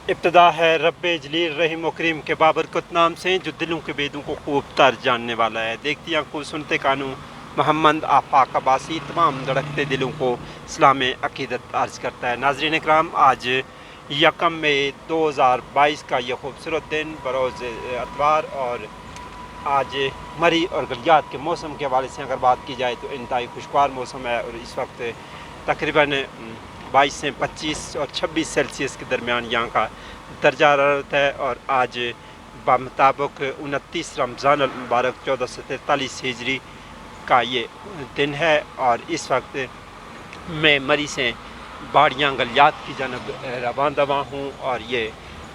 ابتدا ہے رب جلیل رحیم و کریم کے بابرکت نام سے جو دلوں کے بیدوں کو خوب تر جاننے والا ہے۔ دیکھتی آنکھوں سنتے کانوں محمد آفاق عباسی تمام دھڑکتے دلوں کو اسلام عقیدت عرض کرتا ہے۔ ناظرین اکرام، آج یکم مئی 2022 کا یہ خوبصورت دن بروز اتوار، اور آج مری اور گلیات کے موسم کے حوالے سے اگر بات کی جائے تو انتہائی خوشگوار موسم ہے، اور اس وقت تقریباً 22 سے 25 اور 26 سیلسیس کے درمیان یہاں کا درجہ حرارت ہے، اور آج بمطابق 29 رمضان المبارک 1443 ہجری کا یہ دن ہے، اور اس وقت میں مری سے باڑیاں گلیات کی جانب رواں دواں ہوں، اور یہ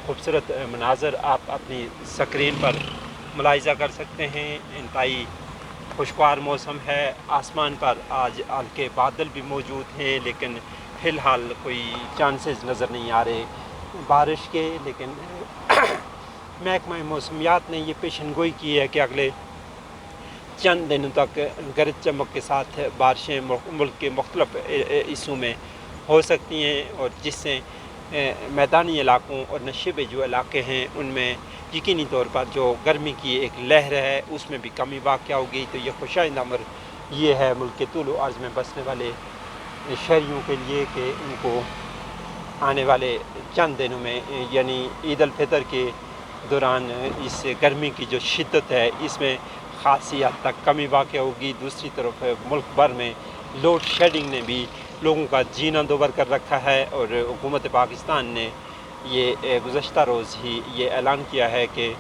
خوبصورت مناظر آپ اپنی سکرین پر ملاحظہ کر سکتے ہیں۔ انتہائی خوشگوار موسم ہے، آسمان پر آج ہلکے بادل بھی موجود ہیں، لیکن فی الحال کوئی چانسز نظر نہیں آ رہے بارش کے، لیکن محکمہ موسمیات نے یہ پیشن گوئی کی ہے کہ اگلے چند دنوں تک گرج چمک کے ساتھ بارشیں ملک کے مختلف حصوں میں ہو سکتی ہیں، اور جس سے میدانی علاقوں اور نشیبے جو علاقے ہیں ان میں یقینی طور پر جو گرمی کی ایک لہر ہے اس میں بھی کمی واقع ہوگی۔ تو یہ خوش آئند امر یہ ہے ملک کے طول و عرض میں بسنے والے شہریوں کے لیے کہ ان کو آنے والے چند دنوں میں یعنی عید الفطر کے دوران اس گرمی کی جو شدت ہے اس میں خاصی حد تک کمی واقع ہوگی۔ دوسری طرف ملک بھر میں لوڈ شیڈنگ نے بھی لوگوں کا جینا دوبر کر رکھا ہے، اور حکومت پاکستان نے یہ گزشتہ روز ہی یہ اعلان کیا ہے کہ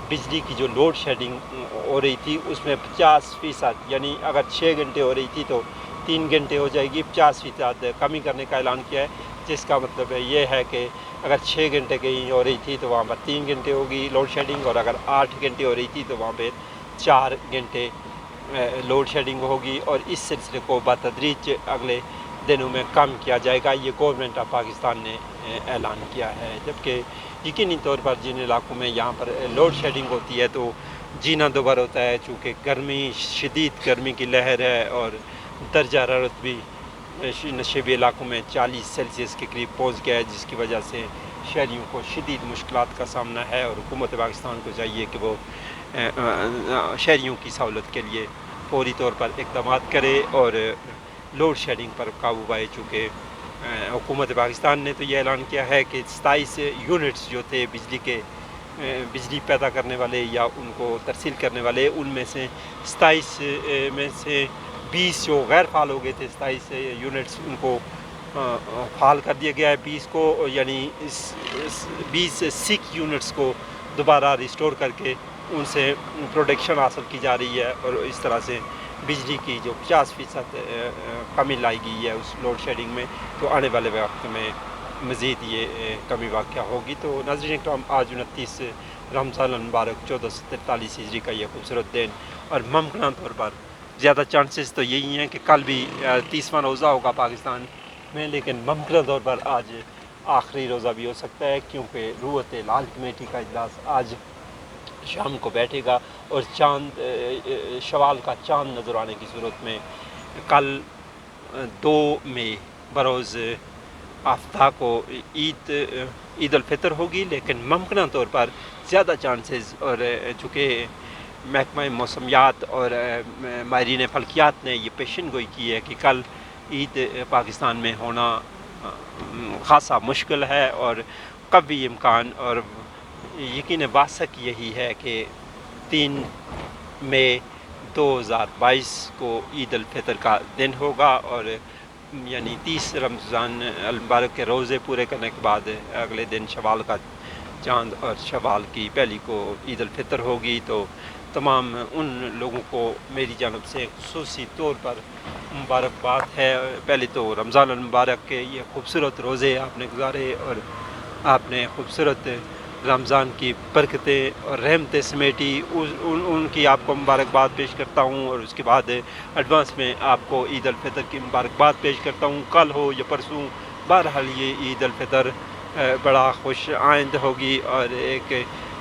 بجلی کی جو لوڈ شیڈنگ ہو رہی تھی اس میں 50% یعنی اگر 6 گھنٹے ہو رہی تھی تو 3 گھنٹے ہو جائے گی، 50% کمی کرنے کا اعلان کیا ہے، جس کا مطلب یہ ہے کہ اگر 6 گھنٹے کہیں ہو رہی تھی تو وہاں پر 3 گھنٹے ہوگی لوڈ شیڈنگ، اور اگر 8 گھنٹے ہو رہی تھی تو وہاں پہ 4 گھنٹے لوڈ شیڈنگ ہوگی، اور اس سلسلے کو بتدریج اگلے دنوں میں کم کیا جائے گا، یہ گورنمنٹ آف پاکستان نے اعلان کیا ہے۔ جبکہ یقینی طور پر جن علاقوں میں یہاں پر لوڈ شیڈنگ ہوتی ہے تو جینا دوبر ہوتا ہے، چونکہ گرمی شدید گرمی کی لہر ہے، اور درجہ حرارت بھی نشیبی علاقوں میں 40 سیلسیس کے قریب پہنچ گیا ہے، جس کی وجہ سے شہریوں کو شدید مشکلات کا سامنا ہے، اور حکومت پاکستان کو چاہیے کہ وہ شہریوں کی سہولت کے لیے فوری طور پر اقدامات کرے اور لوڈ شیڈنگ پر قابو پائے۔ چونکہ حکومت پاکستان نے تو یہ اعلان کیا ہے کہ 27 یونٹس جو تھے بجلی پیدا کرنے والے یا ان کو ترسیل کرنے والے، ان میں سے 27 میں سے 20 جو غیر فعال ہو گئے تھے، 27 یونٹس ان کو فعال کر دیا گیا ہے، 20 کو یعنی 20 سکھ یونٹس کو دوبارہ ریسٹور کر کے ان سے پروڈکشن حاصل کی جا رہی ہے، اور اس طرح سے بجلی کی جو 50% کمی لائی گئی ہے اس لوڈ شیڈنگ میں، تو آنے والے وقت میں مزید یہ کمی واقع ہوگی۔ تو ناظرین اکرام، آج 29 رمضان المبارک 1443 ہجری کا یہ خوبصورت دن، اور ممکنہ طور پر زیادہ چانسز تو یہی ہیں کہ کل بھی 30واں روزہ ہوگا پاکستان میں، لیکن ممکنہ طور پر آج آخری روزہ بھی ہو سکتا ہے، کیونکہ روحت لال کمیٹی کا اجلاس آج شام کو بیٹھے گا، اور چاند شوال کا چاند نظر آنے کی صورت میں کل 2 مئی بروز آفتاب کو عید الفطر ہوگی، لیکن ممکنہ طور پر زیادہ چانسز، اور چونکہ محکمہ موسمیات اور ماہرین فلکیات نے یہ پیشن گوئی کی ہے کہ کل عید پاکستان میں ہونا خاصا مشکل ہے، اور قوی امکان اور یقین باسک یہی ہے کہ 3 مئی 2022 کو عید الفطر کا دن ہوگا، اور یعنی 30 رمضان المبارک کے روزے پورے کرنے کے بعد اگلے دن شوال کا چاند اور شوال کی پہلی کو عید الفطر ہوگی۔ تو تمام ان لوگوں کو میری جانب سے خصوصی طور پر مبارکباد ہے۔ پہلے تو رمضان المبارک کے یہ خوبصورت روزے آپ نے گزارے، اور آپ نے خوبصورت رمضان کی برکتیں اور رحمتیں سمیٹی، ان کی آپ کو مبارکباد پیش کرتا ہوں، اور اس کے بعد ایڈوانس میں آپ کو عید الفطر کی مبارکباد پیش کرتا ہوں، کل ہو یا پرسوں، بہرحال یہ عید الفطر بڑا خوش آئند ہوگی، اور ایک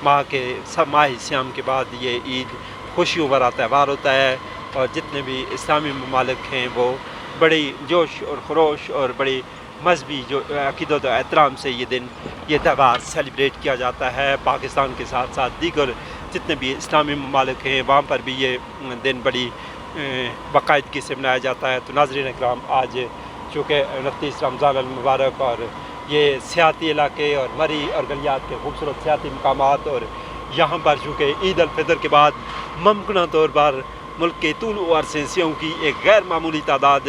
ماہ سیام کے بعد یہ عید خوشیوں بھرا تہوار ہوتا ہے، اور جتنے بھی اسلامی ممالک ہیں وہ بڑی جوش اور خروش اور بڑی مذہبی جو عقیدت و احترام سے یہ تہوار سیلیبریٹ کیا جاتا ہے۔ پاکستان کے ساتھ ساتھ دیگر جتنے بھی اسلامی ممالک ہیں وہاں پر بھی یہ دن بڑی باقاعدگی سے منایا جاتا ہے۔ تو ناظرین اکرام، آج چونکہ 29 رمضان المبارک اور یہ سیاحتی علاقے اور مری اور گلیات کے خوبصورت سیاحتی مقامات، اور یہاں پر چونکہ عید الفطر کے بعد ممکنہ طور پر ملک کے طول و عرض سے سیاحوں کی ایک غیر معمولی تعداد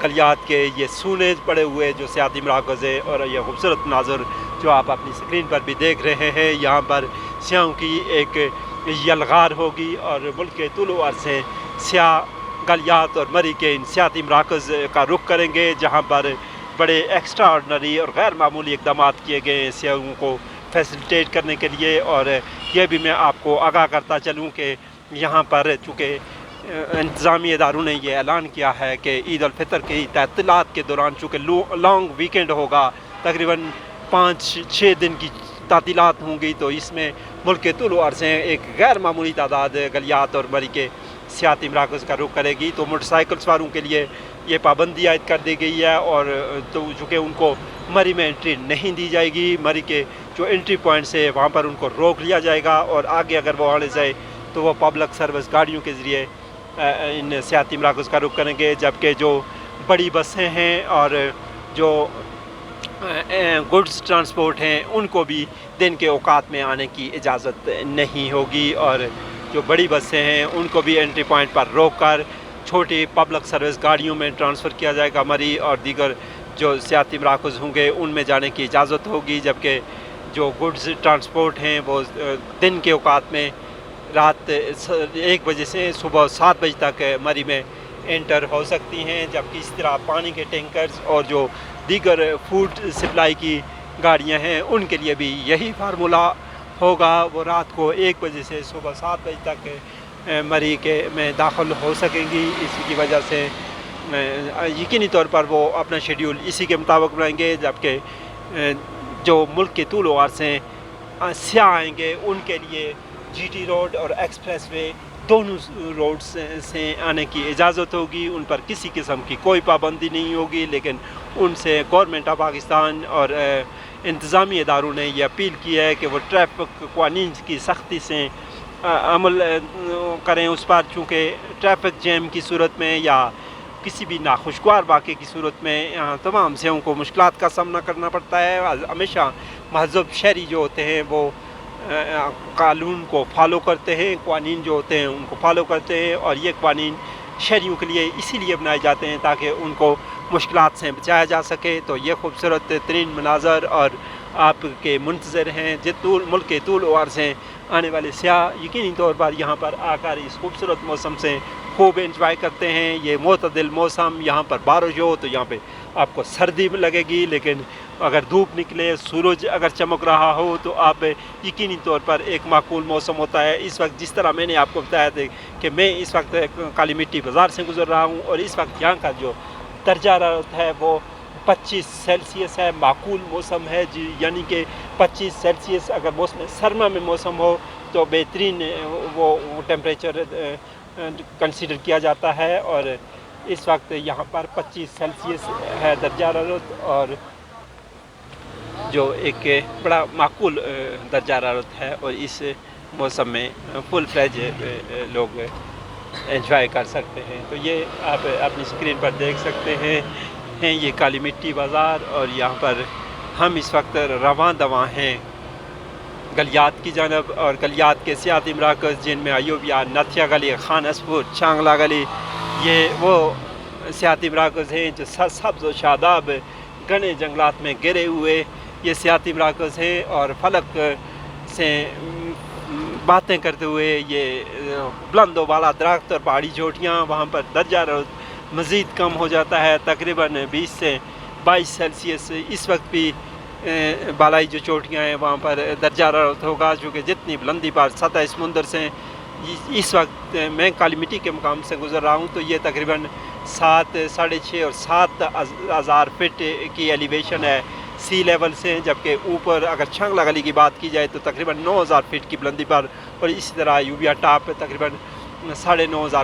گلیات کے یہ سونے پڑے ہوئے جو سیاحتی مراکز ہے اور یہ خوبصورت مناظر جو آپ اپنی اسکرین پر بھی دیکھ رہے ہیں، یہاں پر سیاحوں کی ایک یلغار ہوگی اور ملک کے طول و عرض سے سیاح گلیات اور مری کے ان سیاحتی مراکز کا رخ کریں گے، جہاں پر بڑے ایکسٹرا آرڈنری اور غیر معمولی اقدامات کیے گئے ہیں سیاحوں کو فیسیلیٹیٹ کرنے کے لیے۔ اور یہ بھی میں آپ کو آگاہ کرتا چلوں کہ یہاں پر چونکہ انتظامی اداروں نے یہ اعلان کیا ہے کہ عید الفطر کی تعطیلات کے دوران چونکہ لانگ ویکینڈ ہوگا، تقریباً 5-6 دن کی تعطیلات ہوں گی، تو اس میں ملک کے طول و عرض سے ایک غیر معمولی تعداد گلیات اور مری کے سیاحتی مراکز کا رخ کرے گی۔ تو موٹر سائیکل سواروں کے لیے یہ پابندی عائد کر دی گئی ہے، اور تو چونکہ ان کو مری میں انٹری نہیں دی جائے گی، مری کے جو انٹری پوائنٹس ہے وہاں پر ان کو روک لیا جائے گا، اور آگے اگر وہ آنے جائے تو وہ پبلک سروس گاڑیوں کے ذریعے ان سیاحتی مراکز کا رخ کریں گے، جبکہ جو بڑی بسیں ہیں اور جو گڈز ٹرانسپورٹ ہیں ان کو بھی دن کے اوقات میں آنے کی اجازت نہیں ہوگی، اور جو بڑی بسیں ہیں ان کو بھی انٹری پوائنٹ پر روک کر چھوٹی پبلک سروس گاڑیوں میں ٹرانسفر کیا جائے گا مری، اور دیگر جو سیاحتی مراکز ہوں گے ان میں جانے کی اجازت ہوگی، جبکہ جو گڈز ٹرانسپورٹ ہیں وہ دن کے اوقات میں رات 1 بجے سے صبح 7 بجے تک مری میں انٹر ہو سکتی ہیں، جبکہ اس طرح پانی کے ٹینکرز اور جو دیگر فوڈ سپلائی کی گاڑیاں ہیں ان کے لیے بھی یہی فارمولہ ہوگا، وہ رات کو 1 بجے سے صبح 7 بجے تک مری کے میں داخل ہو سکیں گی۔ اسی کی وجہ سے یقینی طور پر وہ اپنا شیڈیول اسی کے مطابق بنائیں گے، جبکہ جو ملک کے طول و عرض سے سیاح آئیں گے ان کے لیے جی ٹی روڈ اور ایکسپریس وے دونوں روڈز سے آنے کی اجازت ہوگی، ان پر کسی قسم کی کوئی پابندی نہیں ہوگی، لیکن ان سے گورنمنٹ آف پاکستان اور انتظامی اداروں نے یہ اپیل کی ہے کہ وہ ٹریفک قوانین کی سختی سے عمل کریں اس پر، چونکہ ٹریفک جیم کی صورت میں یا کسی بھی ناخوشگوار واقعے کی صورت میں تمام سیاحوں کو مشکلات کا سامنا کرنا پڑتا ہے۔ ہمیشہ مہذب شہری جو ہوتے ہیں وہ قانون کو فالو کرتے ہیں، قوانین جو ہوتے ہیں ان کو فالو کرتے ہیں، اور یہ قوانین شہریوں کے لیے اسی لیے بنائے جاتے ہیں تاکہ ان کو مشکلات سے بچایا جا سکے۔ تو یہ خوبصورت ترین مناظر اور آپ کے منتظر ہیں ملک کے طول و عرض سے آنے والے سیاح یقینی طور پر یہاں پر آ کر اس خوبصورت موسم سے خوب انجوائے کرتے ہیں۔ یہ معتدل موسم، یہاں پر بارش ہو تو یہاں پہ آپ کو سردی لگے گی، لیکن اگر دھوپ نکلے، سورج اگر چمک رہا ہو تو آپ یقینی طور پر ایک معقول موسم ہوتا ہے۔ اس وقت جس طرح میں نے آپ کو بتایا تھا کہ میں اس وقت کالی مٹی بازار سے گزر رہا ہوں، اور اس وقت یہاں کا جو درجہ حرارت ہے وہ 25 سیلسیس ہے، معقول موسم ہے جی، یعنی کہ 25 سیلسیس اگر موسم سرما میں موسم ہو تو بہترین وہ ٹیمپریچر کنسیڈر کیا جاتا ہے، اور اس وقت یہاں پر 25 سیلسیس ہے درجہ حرارت، اور جو ایک بڑا معقول درجہ حرارت ہے، اور اس موسم میں فل فلیج لوگ انجوائے کر سکتے ہیں۔ تو یہ آپ اپنی اسکرین پر دیکھ سکتے ہیں یہ کالی مٹی بازار، اور یہاں پر ہم اس وقت رواں دواں ہیں گلیات کی جانب، اور گلیات کے سیاحتی مراکز جن میں ایوبیا، نتھیا گلی، خان اسپور، چانگلہ گلی، یہ وہ سیاحتی مراکز ہیں جو سبز و شاداب گھنے جنگلات میں گرے ہوئے یہ سیاحتی مراکز ہیں، اور فلک سے باتیں کرتے ہوئے یہ بلند و بالا درخت اور پہاڑی چوٹیاں، وہاں پر درجہ حرارت مزید کم ہو جاتا ہے، تقریباً 20 سے 22 سیلسیس اس وقت بھی بالائی جو چوٹیاں ہیں وہاں پر درجہ حرارت ہوگا، چونکہ جتنی بلندی پر سطح سمندر سے اس وقت میں کالی مٹی کے مقام سے گزر رہا ہوں تو یہ تقریباً 7، 6.5 اور 7 ہزار فٹ کی ایلیویشن ہے سی لیول سے، جبکہ اوپر اگر چھانگلہ گلی کی بات کی جائے تو تقریباً 9,000 فٹ کی بلندی پر، اور اسی طرح یوبیا ٹاپ تقریباً 9,500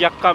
1